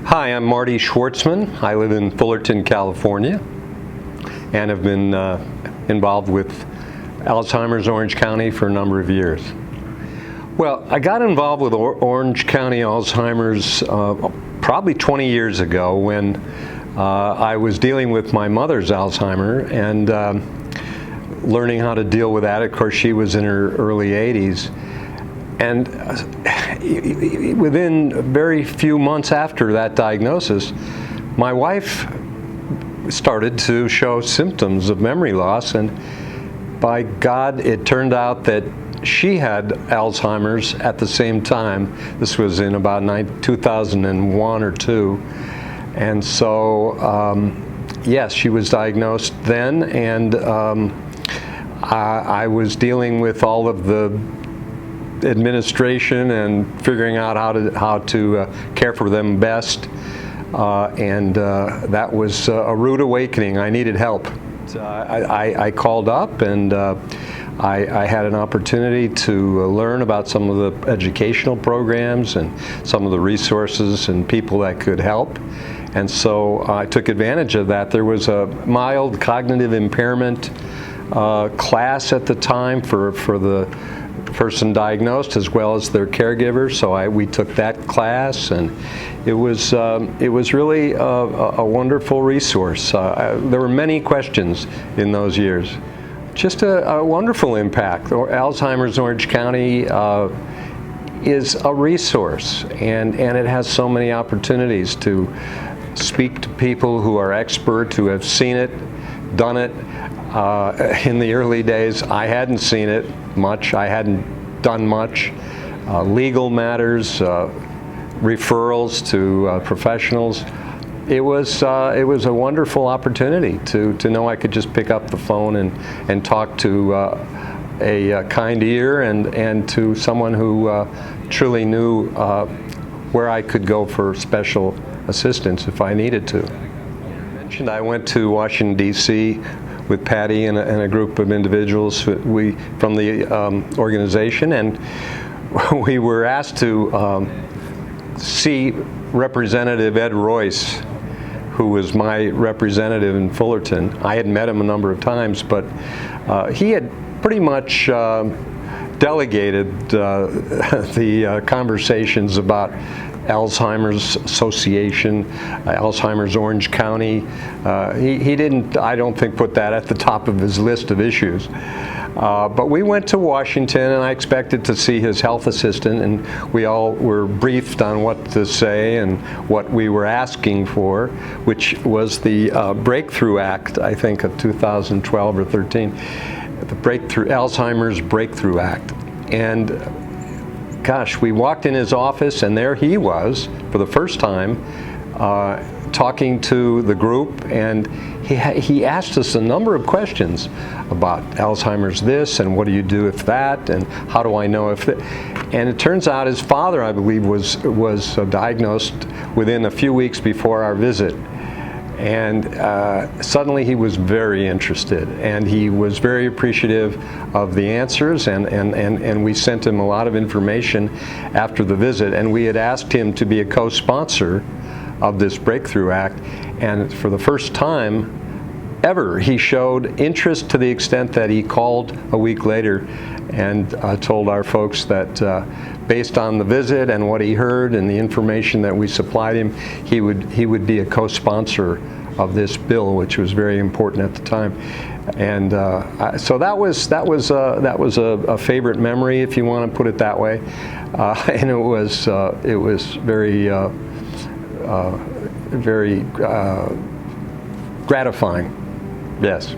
Hi, I'm Marty Schwartzman. I live in Fullerton, California, and have been involved with Alzheimer's Orange County for a number of years. Well, I got involved with Orange County Alzheimer's probably 20 years ago when I was dealing with my mother's Alzheimer and learning how to deal with that. Of course, she was in her early 80s. And within very few months after that diagnosis, my wife started to show symptoms of memory loss, and by God, it turned out that she had Alzheimer's at the same time. This was in about 2001 or 2. And so, yes, she was diagnosed then, and I was dealing with all of the administration and figuring out how to care for them best, and that was a rude awakening. I needed help. I called up, and I had an opportunity to learn about some of the educational programs and some of the resources and people that could help, and so I took advantage of that. There was a mild cognitive impairment class at the time for the person diagnosed as well as their caregivers, so we took that class, and it was really a wonderful resource. There were many questions in those years. Just a wonderful impact. Alzheimer's Orange County is a resource, and it has so many opportunities to speak to people who are expert, who have seen it, done it. In the early days, I hadn't seen it much. I hadn't done much. Legal matters, referrals to professionals. It was a wonderful opportunity to know I could just pick up the phone and talk to a kind ear and to someone who truly knew where I could go for special assistance if I needed to. I went to Washington, D.C. with Patty and a group of individuals from the organization, and we were asked to see Representative Ed Royce, who was my representative in Fullerton. I had met him a number of times, but he had pretty much delegated the conversations about Alzheimer's Association, Alzheimer's Orange County. He didn't, I don't think, put that at the top of his list of issues. But we went to Washington, and I expected to see his health assistant, and we all were briefed on what to say and what we were asking for, which was the Breakthrough Act, I think, of 2012 or 13, the Alzheimer's Breakthrough Act. And gosh, we walked in his office, and there he was for the first time talking to the group, and he asked us a number of questions about Alzheimer's this, and what do you do if that, and how do I know if that. And it turns out his father, I believe, was diagnosed within a few weeks before our visit. And suddenly he was very interested, and he was very appreciative of the answers, and we sent him a lot of information after the visit, and we had asked him to be a co-sponsor of this Breakthrough Act, and for the first time ever he showed interest to the extent that he called a week later and told our folks that based on the visit and what he heard and the information that we supplied him, he would be a co-sponsor of this bill, which was very important at the time. And so that was a favorite memory, if you want to put it that way, and it was very very gratifying. Yes.